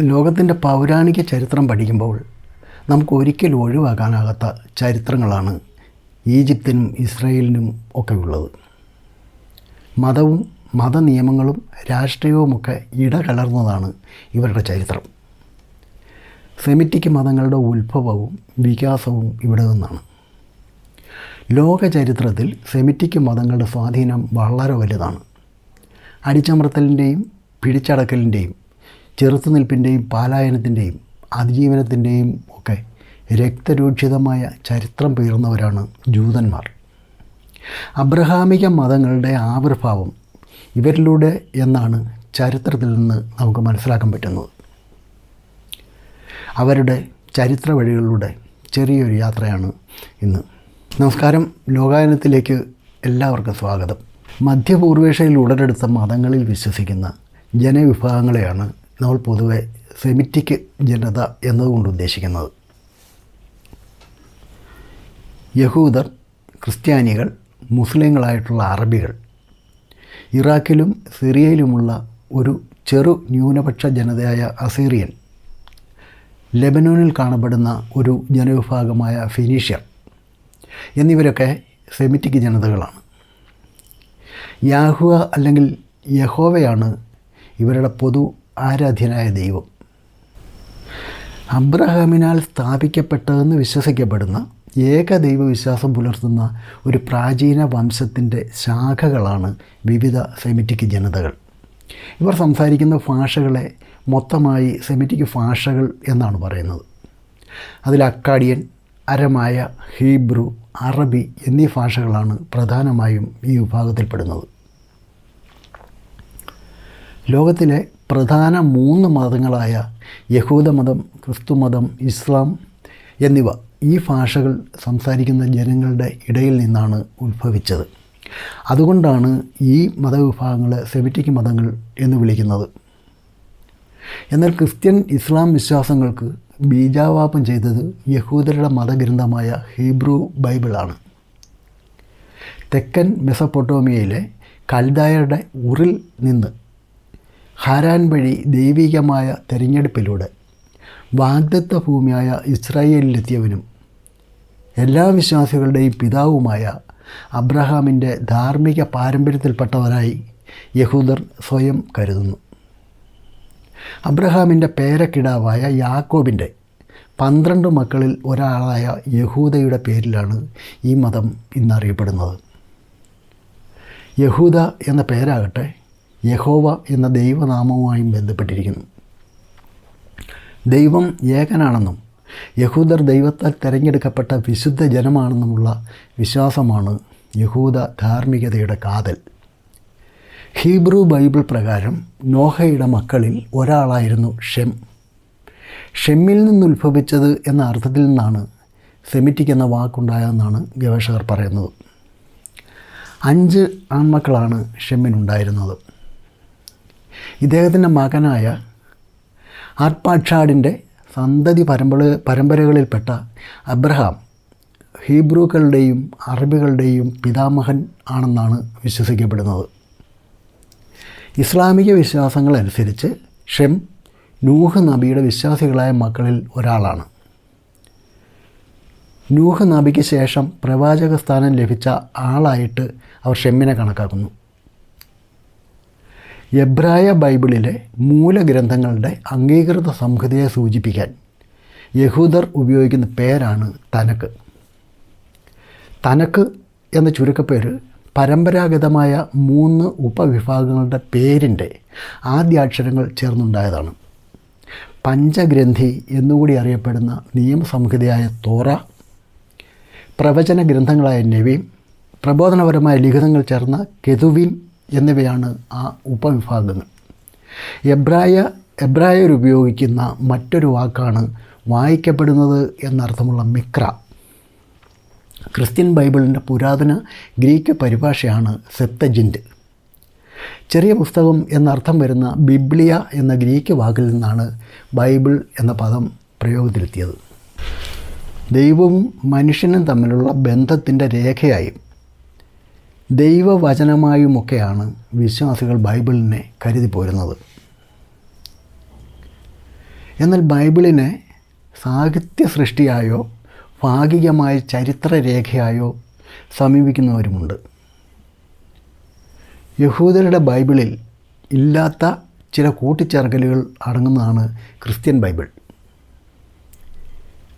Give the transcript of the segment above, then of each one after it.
ലോകത്തിൻ്റെ പൗരാണിക ചരിത്രം പഠിക്കുമ്പോൾ നമുക്ക് ഒരിക്കലും ഒഴിവാക്കാനാകാത്ത ചരിത്രങ്ങളാണ് ഈജിപ്തിനും ഇസ്രായേലിനും ഒക്കെ ഉള്ളത്. മതവും മതനിയമങ്ങളും രാഷ്ട്രീയവുമൊക്കെ ഇടകലർന്നതാണ് ഇവരുടെ ചരിത്രം. സെമിറ്റിക് മതങ്ങളുടെ ഉത്ഭവവും വികാസവും ഇവിടെ നിന്നാണ്. ലോക ചരിത്രത്തിൽ സെമിറ്റിക് മതങ്ങളുടെ സ്വാധീനം വളരെ വലുതാണ്. അടിച്ചമർത്തലിൻ്റെയും പിടിച്ചടക്കലിൻ്റെയും ചെറുത്തുനിൽപ്പിൻ്റെയും പാലായനത്തിൻ്റെയും അതിജീവനത്തിൻ്റെയും ഒക്കെ രക്തരൂക്ഷിതമായ ചരിത്രം പേർന്നവരാണ് ജൂതന്മാർ. അബ്രഹാമിക മതങ്ങളുടെ ആവിർഭാവം ഇവരിലൂടെ എന്നാണ് ചരിത്രത്തിൽ നിന്ന് നമുക്ക് മനസ്സിലാക്കാൻ പറ്റുന്നത്. അവരുടെ ചരിത്ര വഴികളിലൂടെ ചെറിയൊരു യാത്രയാണ് ഇന്ന്. നമസ്കാരം, ലോകായനത്തിലേക്ക് എല്ലാവർക്കും സ്വാഗതം. മധ്യപൂർവേഷ്യയിൽ ഉടലെടുത്ത മതങ്ങളിൽ വിശ്വസിക്കുന്ന ജനവിഭാഗങ്ങളെയാണ് നമ്മൾ പൊതുവെ സെമിറ്റിക് ജനത എന്നതുകൊണ്ട് ഉദ്ദേശിക്കുന്നത്. യഹൂദർ, ക്രിസ്ത്യാനികൾ, മുസ്ലിങ്ങളായിട്ടുള്ള അറബികൾ, ഇറാഖിലും സിറിയയിലുമുള്ള ഒരു ചെറു ന്യൂനപക്ഷ ജനതയായ അസീറിയൻ, ലെബനോനിൽ കാണപ്പെടുന്ന ഒരു ജനവിഭാഗമായ ഫിനീഷ്യർ എന്നിവരൊക്കെ സെമിറ്റിക് ജനതകളാണ്. യാഹുവ അല്ലെങ്കിൽ യഹോവയാണ് ഇവരുടെ പൊതു ആരാധ്യനായ ദൈവം. അബ്രഹാമിനാൽ സ്ഥാപിക്കപ്പെട്ടതെന്ന് വിശ്വസിക്കപ്പെടുന്ന ഏകദൈവവിശ്വാസം പുലർത്തുന്ന ഒരു പ്രാചീന വംശത്തിൻ്റെ ശാഖകളാണ് വിവിധ സെമിറ്റിക് ജനതകൾ. ഇവർ സംസാരിക്കുന്ന ഭാഷകളെ മൊത്തമായി സെമിറ്റിക് ഭാഷകൾ എന്നാണ് പറയുന്നത്. അതിൽ അക്കാഡിയൻ, അരമായ, ഹീബ്രു, അറബി എന്നീ ഭാഷകളാണ് പ്രധാനമായും ഈ വിഭാഗത്തിൽപ്പെടുന്നത്. ലോകത്തിലെ പ്രധാന 3 മതങ്ങളായ യഹൂദമതം, ക്രിസ്തുമതം, ഇസ്ലാം എന്നിവ ഈ ഭാഷകൾ സംസാരിക്കുന്ന ജനങ്ങളുടെ ഇടയിൽ നിന്നാണ് ഉത്ഭവിച്ചത്. അതുകൊണ്ടാണ് ഈ മതവിഭാഗങ്ങളെ സെമിറ്റിക് മതങ്ങൾ എന്ന് വിളിക്കുന്നത്. എന്നാൽ ക്രിസ്ത്യൻ, ഇസ്ലാം വിശ്വാസങ്ങൾക്ക് ബീജാവാപം ചെയ്തത് യഹൂദരുടെ മതഗ്രന്ഥമായ ഹീബ്രു ബൈബിളാണ്. തെക്കൻ മെസപ്പൊട്ടോമിയയിലെ കൽദായരുടെ ഉറിൽ നിന്ന് ഹാരാൻ വഴി ദൈവികമായ തെരഞ്ഞെടുപ്പിലൂടെ വാഗ്ദത്ത ഭൂമിയായ ഇസ്രായേലിലെത്തിയവനും എല്ലാ വിശ്വാസികളുടെയും പിതാവുമായ അബ്രഹാമിൻ്റെ ധാർമ്മിക പാരമ്പര്യത്തിൽപ്പെട്ടവരായി യഹൂദർ സ്വയം കരുതുന്നു. അബ്രഹാമിൻ്റെ പേരക്കിടാവായ യാക്കോബിൻ്റെ 12 മക്കളിൽ ഒരാളായ യഹൂദയുടെ പേരിലാണ് ഈ മതം ഇന്നറിയപ്പെടുന്നത്. യഹൂദ എന്ന പേരാകട്ടെ യഹോവ എന്ന ദൈവനാമവുമായും ബന്ധപ്പെട്ടിരിക്കുന്നു. ദൈവം ഏകനാണെന്നും യഹൂദർ ദൈവത്താൽ തിരഞ്ഞെടുക്കപ്പെട്ട വിശുദ്ധ ജനമാണെന്നുമുള്ള വിശ്വാസമാണ് യഹൂദ ധാർമ്മികതയുടെ കാതൽ. ഹീബ്രു ബൈബിൾ പ്രകാരം നോഹയുടെ മക്കളിൽ ഒരാളായിരുന്നു ഷെം. ഷെമ്മിൽ നിന്നുത്ഭവിച്ചത് എന്ന അർത്ഥത്തിൽ നിന്നാണ് സെമിറ്റിക് എന്ന വാക്കുണ്ടായതെന്നാണ് ഗവേഷകർ പറയുന്നത്. 5 ആൺമക്കളാണ് ഷെമ്മിനുണ്ടായിരുന്നത്. ഇദ്ദേഹത്തിൻ്റെ മകനായ അർപ്പാക്ഷാഡിൻ്റെ സന്തതി പരമ്പരകളിൽപ്പെട്ട അബ്രഹാം ഹീബ്രുക്കളുടെയും അറബികളുടെയും പിതാമഹൻ ആണെന്നാണ് വിശ്വസിക്കപ്പെടുന്നത്. ഇസ്ലാമിക വിശ്വാസങ്ങളനുസരിച്ച് ഷെം നൂഹ് നബിയുടെ വിശ്വാസികളായ മക്കളിൽ ഒരാളാണ്. നൂഹ് നബിക്ക് ശേഷം പ്രവാചക സ്ഥാനം ലഭിച്ച ആളായിട്ട് അവർ ഷെമ്മിനെ കണക്കാക്കുന്നു. എബ്രായ ബൈബിളിലെ മൂലഗ്രന്ഥങ്ങളുടെ അംഗീകൃത സംഹിതയെ സൂചിപ്പിക്കാൻ യഹൂദർ ഉപയോഗിക്കുന്ന പേരാണ് തനക്ക്. തനക്ക് എന്ന ചുരുക്കപ്പേര് പരമ്പരാഗതമായ 3 ഉപവിഭാഗങ്ങളുടെ പേരിൻ്റെ ആദ്യാക്ഷരങ്ങൾ ചേർന്നുണ്ടായതാണ്. പഞ്ചഗ്രന്ഥി എന്നുകൂടി അറിയപ്പെടുന്ന നിയമസംഹിതയായ തോറ, പ്രവചന ഗ്രന്ഥങ്ങളായ നെവീം, പ്രബോധനപരമായ ലിഖിതങ്ങൾ ചേർന്ന കെതുവീം എന്നിവയാണ് ആ ഉപവിഭാഗങ്ങൾ. എബ്രായർ ഉപയോഗിക്കുന്ന മറ്റൊരു വാക്കാണ് വായിക്കപ്പെടുന്നത് എന്നർത്ഥമുള്ള മിക്ര. ക്രിസ്ത്യൻ ബൈബിളിൻ്റെ പുരാതന ഗ്രീക്ക് പരിഭാഷയാണ് സെപ്തജിൻ്റ്. ചെറിയ പുസ്തകം എന്നർത്ഥം വരുന്ന ബിബ്ലിയ എന്ന ഗ്രീക്ക് വാക്കിൽ നിന്നാണ് ബൈബിൾ എന്ന പദം പ്രയോഗത്തിലെത്തിയത്. ദൈവവും മനുഷ്യനും തമ്മിലുള്ള ബന്ധത്തിൻ്റെ രേഖയായും ദൈവവചനമായുമൊക്കെയാണ് വിശ്വാസികൾ ബൈബിളിനെ കരുതി പോരുന്നത്. എന്നാൽ ബൈബിളിനെ സാഹിത്യ സൃഷ്ടിയായോ ഭാഗികമായ ചരിത്രരേഖയായോ സമീപിക്കുന്നവരുമുണ്ട്. യഹൂദരുടെ ബൈബിളിൽ ഇല്ലാത്ത ചില കൂട്ടിച്ചേർക്കലുകൾ അടങ്ങുന്നതാണ് ക്രിസ്ത്യൻ ബൈബിൾ.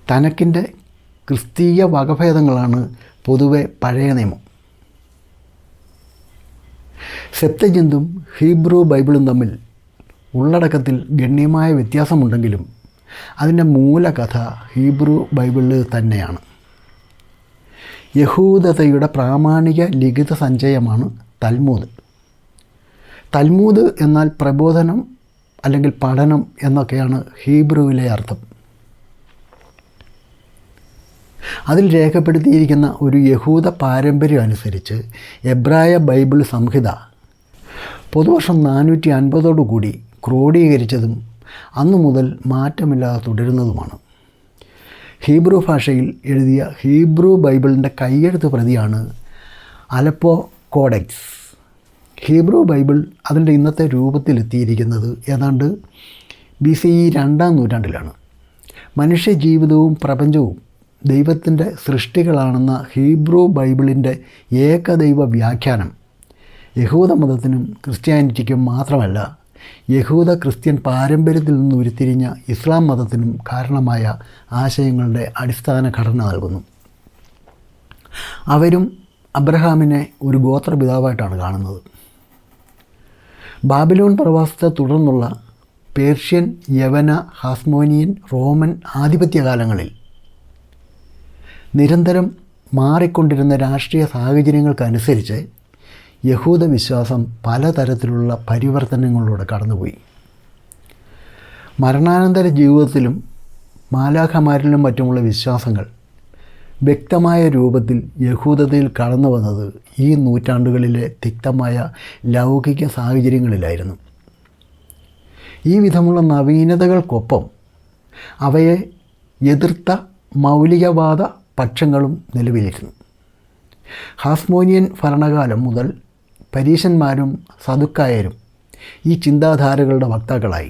തനക്കിൻ്റെ ക്രിസ്തീയ വകഭേദങ്ങളാണ് പൊതുവെ പഴയ നിയമം. സെപ്തജിന്തും ഹീബ്രു ബൈബിളും തമ്മിൽ ഉള്ളടക്കത്തിൽ ഗണ്യമായ വ്യത്യാസമുണ്ടെങ്കിലും അതിൻ്റെ മൂലകഥ ഹീബ്രു ബൈബിളിൽ തന്നെയാണ്. യഹൂദതയുടെ പ്രാമാണിക ലിഖിത സഞ്ചയമാണ് തൽമൂദ്. തൽമൂദ് എന്നാൽ പ്രബോധനം അല്ലെങ്കിൽ പഠനം എന്നൊക്കെയാണ് ഹീബ്രുവിലെ അർത്ഥം. അതിൽ രേഖപ്പെടുത്തിയിരിക്കുന്ന ഒരു യഹൂദ പാരമ്പര്യം അനുസരിച്ച് എബ്രായ ബൈബിൾ സംഹിത പൊതുവർഷം 450 ക്രോഡീകരിച്ചതും അന്നു മുതൽ മാറ്റമില്ലാതെ തുടരുന്നതുമാണ്. ഹീബ്രു ഭാഷയിൽ എഴുതിയ ഹീബ്രു ബൈബിളിൻ്റെ കയ്യെഴുത്ത് പ്രതിയാണ് അലപ്പോ കോഡെക്സ്. ഹീബ്രു ബൈബിൾ അതിൻ്റെ ഇന്നത്തെ രൂപത്തിലെത്തിയിരിക്കുന്നത് ഏതാണ്ട് BCE 2-ാം നൂറ്റാണ്ടിലാണ്. മനുഷ്യജീവിതവും പ്രപഞ്ചവും ദൈവത്തിൻ്റെ സൃഷ്ടികളാണെന്ന ഹീബ്രു ബൈബിളിൻ്റെ ഏകദൈവ വ്യാഖ്യാനം യഹൂദ മതത്തിനും ക്രിസ്ത്യാനിറ്റിക്കും മാത്രമല്ല, യഹൂദ ക്രിസ്ത്യൻ പാരമ്പര്യത്തിൽ നിന്ന് ഉരുത്തിരിഞ്ഞ ഇസ്ലാം മതത്തിനും കാരണമായ ആശയങ്ങളുടെ അടിസ്ഥാന ഘടന നൽകുന്നു. അവരും അബ്രഹാമിനെ ഒരു ഗോത്രപിതാവായിട്ടാണ് കാണുന്നത്. ബാബിലോൺ പ്രവാസത്തെ തുടർന്നുള്ള പേർഷ്യൻ, യവന, ഹാസ്മോനിയൻ, റോമൻ ആധിപത്യകാലങ്ങളിൽ നിരന്തരം മാറിക്കൊണ്ടിരുന്ന രാഷ്ട്രീയ സാഹചര്യങ്ങൾക്കനുസരിച്ച് യഹൂദ വിശ്വാസം പലതരത്തിലുള്ള പരിവർത്തനങ്ങളിലൂടെ കടന്നുപോയി. മരണാനന്തര ജീവിതത്തിലും മാലാഖമാരിലും മറ്റുമുള്ള വിശ്വാസങ്ങൾ വ്യക്തമായ രൂപത്തിൽ യഹൂദതയിൽ കടന്നു വന്നത് ഈ നൂറ്റാണ്ടുകളിലെ തിക്തമായ ലൗകിക സാഹചര്യങ്ങളിലായിരുന്നു. ഈ വിധമുള്ള നവീനതകൾക്കൊപ്പം അവയെ എതിർത്ത മൗലികവാദ പക്ഷങ്ങളും നിലവിലിരുന്നു. ഹാസ്മോനിയൻ ഭരണകാലം മുതൽ പരീശന്മാരും സദുക്കായരും ഈ ചിന്താധാരകളുടെ വക്താക്കളായി.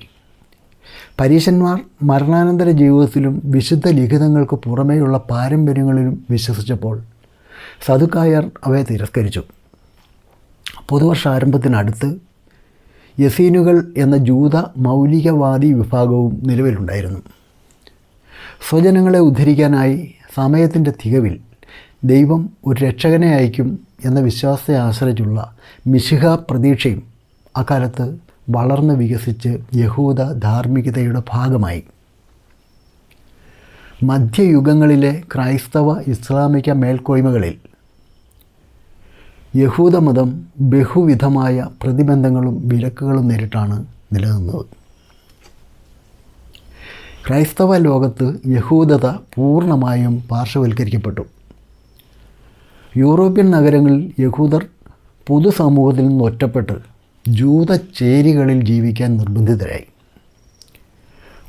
പരീശന്മാർ മരണാനന്തര ജീവിതത്തിലും വിശുദ്ധ ലിഖിതങ്ങൾക്ക് പുറമേയുള്ള പാരമ്പര്യങ്ങളിലും വിശ്വസിച്ചപ്പോൾ സദുക്കായർ അവയെ തിരസ്കരിച്ചു. പുതുവർഷാരംഭത്തിനടുത്ത് യസീനുകൾ എന്ന ജൂത മൗലികവാദി വിഭാഗവും നിലവിലുണ്ടായിരുന്നു. സ്വജനങ്ങളെ ഉദ്ധരിക്കാനായി സമയത്തിൻ്റെ തികവിൽ ദൈവം ഒരു രക്ഷകനെ അയക്കും എന്ന വിശ്വാസത്തെ ആശ്രയിച്ചുള്ള മിശിഹ പ്രതീക്ഷയും അക്കാലത്ത് വളർന്ന് വികസിച്ച് യഹൂദ ധാർമ്മികതയുടെ ഭാഗമായി. മധ്യയുഗങ്ങളിലെ ക്രൈസ്തവ ഇസ്ലാമിക മേൽക്കോയ്മകളിൽ യഹൂദമതം ബഹുവിധമായ പ്രതിബന്ധങ്ങളും വിലക്കുകളും നേരിട്ടാണ് നിലനിന്നത്. ക്രൈസ്തവ ലോകത്ത് യഹൂദത പൂർണ്ണമായും പാർശ്വവൽക്കരിക്കപ്പെട്ടു. യൂറോപ്യൻ നഗരങ്ങളിൽ യഹൂദർ പൊതുസമൂഹത്തിൽ നിന്ന് ഒറ്റപ്പെട്ട് ജൂത ചേരികളിൽ ജീവിക്കാൻ നിർബന്ധിതരായി.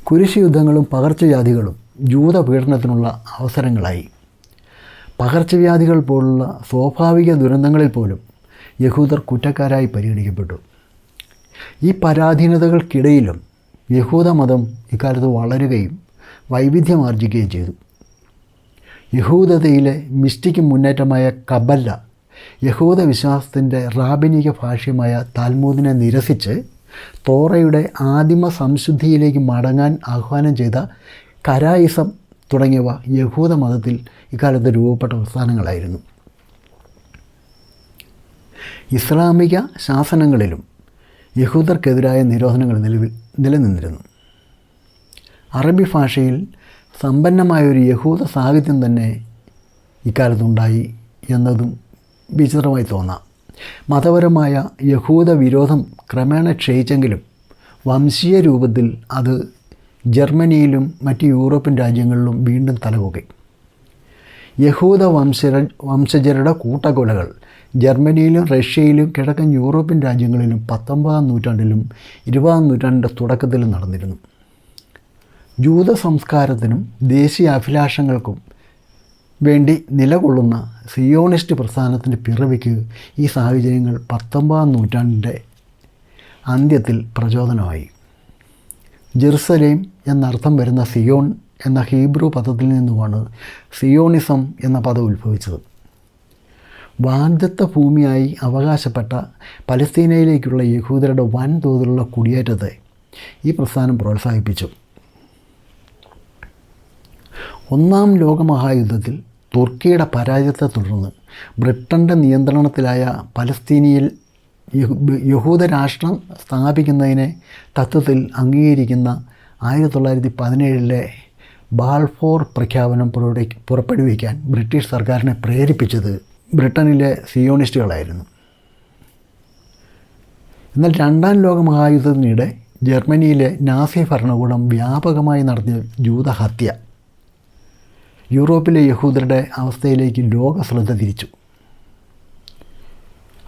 കുരിശുയുദ്ധങ്ങളും പകർച്ചവ്യാധികളും ജൂത പീഡനത്തിനുള്ള അവസരങ്ങളായി. പകർച്ചവ്യാധികൾ പോലുള്ള സ്വാഭാവിക ദുരന്തങ്ങളിൽ പോലും യഹൂദർ കുറ്റക്കാരായി പരിഗണിക്കപ്പെട്ടു. ഈ പരാധീനതകൾക്കിടയിലും യഹൂദമതം ഇക്കാലത്ത് വളരുകയും വൈവിധ്യമാർജിക്കുകയും ചെയ്തു. യഹൂദതയിലെ മിസ്റ്റിക് മുന്നേറ്റമായ കബല്ല യഹൂദ വിശ്വാസത്തിൻ്റെ റാബിനിക ഭാഷ്യമായ താൽമൂദിനെ നിരസിച്ച് തോറയുടെ ആദിമ സംശുദ്ധിയിലേക്ക് മടങ്ങാൻ ആഹ്വാനം ചെയ്ത കരായിസം തുടങ്ങിയവ യഹൂദ മതത്തിൽ ഇക്കാലത്ത് രൂപപ്പെട്ട പ്രസ്ഥാനങ്ങളായിരുന്നു. ഇസ്ലാമിക ശാസനങ്ങളിലും യഹൂദർക്കെതിരായ നിരോധനങ്ങൾ നിലനിന്നിരുന്നു. അറബി ഭാഷയിൽ സമ്പന്നമായൊരു യഹൂദ സാഹിത്യം തന്നെ ഇക്കാലത്തുണ്ടായി എന്നതും വിചിത്രമായി തോന്നാം. മതപരമായ യഹൂദ വിരോധം ക്രമേണ ക്ഷയിച്ചെങ്കിലും വംശീയ രൂപത്തിൽ അത് ജർമ്മനിയിലും മറ്റ് യൂറോപ്യൻ രാജ്യങ്ങളിലും വീണ്ടും തലപൊക്കി. യഹൂദ വംശജരുടെ കൂട്ടക്കൊലകൾ ജർമ്മനിയിലും റഷ്യയിലും കിഴക്കൻ യൂറോപ്യൻ രാജ്യങ്ങളിലും 19-ാം നൂറ്റാണ്ടിലും 20-ാം നൂറ്റാണ്ടിൻ്റെ തുടക്കത്തിലും നടന്നിരുന്നു. ജൂത സംസ്കാരത്തിനും ദേശീയ അഭിലാഷങ്ങൾക്കും വേണ്ടി നിലകൊള്ളുന്ന സിയോണിസ്റ്റ് പ്രസ്ഥാനത്തിൻ്റെ പിറവിക്ക് ഈ സാഹചര്യങ്ങൾ 19-ാം നൂറ്റാണ്ടിൻ്റെ അന്ത്യത്തിൽ പ്രചോദനമായി. ജെറുസലേം എന്നർത്ഥം വരുന്ന സിയോൺ എന്ന ഹീബ്രു പദത്തിൽ നിന്നുമാണ് സിയോണിസം എന്ന പദം ഉത്ഭവിച്ചത്. വാഗ്ദത്ത ഭൂമിയായി അവകാശപ്പെട്ട പലസ്തീനയിലേക്കുള്ള യഹൂദരുടെ വൻതോതിലുള്ള കുടിയേറ്റത്തെ ഈ പ്രസ്ഥാനം പ്രോത്സാഹിപ്പിച്ചു. ഒന്നാം ലോകമഹായുദ്ധത്തിൽ തുർക്കിയുടെ പരാജയത്തെ തുടർന്ന് ബ്രിട്ടൻ്റെ നിയന്ത്രണത്തിലായ പലസ്തീനയിൽ യഹൂദരാഷ്ട്രം സ്ഥാപിക്കുന്നതിനെ തത്വത്തിൽ അംഗീകരിക്കുന്ന 1917 ബാൾഫോർ പ്രഖ്യാപനം പുറപ്പെടുവിക്കാൻ ബ്രിട്ടീഷ് സർക്കാരിനെ പ്രേരിപ്പിച്ചത് ബ്രിട്ടനിലെ സിയോണിസ്റ്റുകളായിരുന്നു. എന്നാൽ രണ്ടാം ലോകമഹായുദ്ധത്തിനിടെ ജർമ്മനിയിലെ നാസി ഭരണകൂടം വ്യാപകമായി നടത്തിയ ജൂതഹത്യ യൂറോപ്പിലെ യഹൂദരുടെ അവസ്ഥയിലേക്ക് ലോക ശ്രദ്ധ തിരിച്ചു.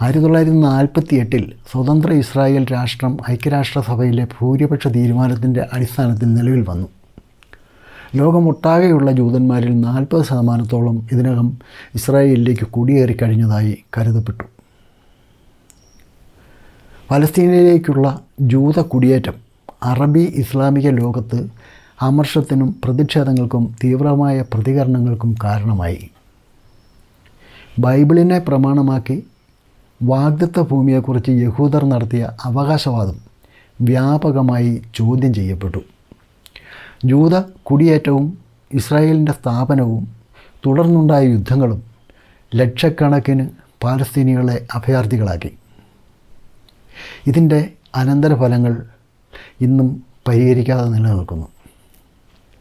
1948 സ്വതന്ത്ര ഇസ്രായേൽ രാഷ്ട്രം ഐക്യരാഷ്ട്രസഭയിലെ ഭൂരിപക്ഷ തീരുമാനത്തിൻ്റെ അടിസ്ഥാനത്തിൽ നിലവിൽ വന്നു. ലോകമൊട്ടാകെയുള്ള ജൂതന്മാരിൽ 40% ഇതിനകം ഇസ്രായേലിലേക്ക് കുടിയേറി കഴിഞ്ഞതായി കരുതപ്പെട്ടു. പലസ്തീനയിലേക്കുള്ള ജൂത കുടിയേറ്റം അറബി ഇസ്ലാമിക ലോകത്ത് അമർഷത്തിനും പ്രതിഷേധങ്ങൾക്കും തീവ്രമായ പ്രതികരണങ്ങൾക്കും കാരണമായി. ബൈബിളിനെ പ്രമാണമാക്കി വാഗ്ദത്ത ഭൂമിയെക്കുറിച്ച് യഹൂദർ നടത്തിയ അവകാശവാദം വ്യാപകമായി ചോദ്യം ചെയ്യപ്പെട്ടു. ജൂത കുടിയേറ്റവും ഇസ്രായേലിൻ്റെ സ്ഥാപനവും തുടർന്നുണ്ടായ യുദ്ധങ്ങളും ലക്ഷക്കണക്കിന് പാലസ്തീനികളെ അഭയാർത്ഥികളാക്കി. ഇതിൻ്റെ അനന്തരഫലങ്ങൾ ഇന്നും പരിഹരിക്കാതെ നിലനിൽക്കുന്നു.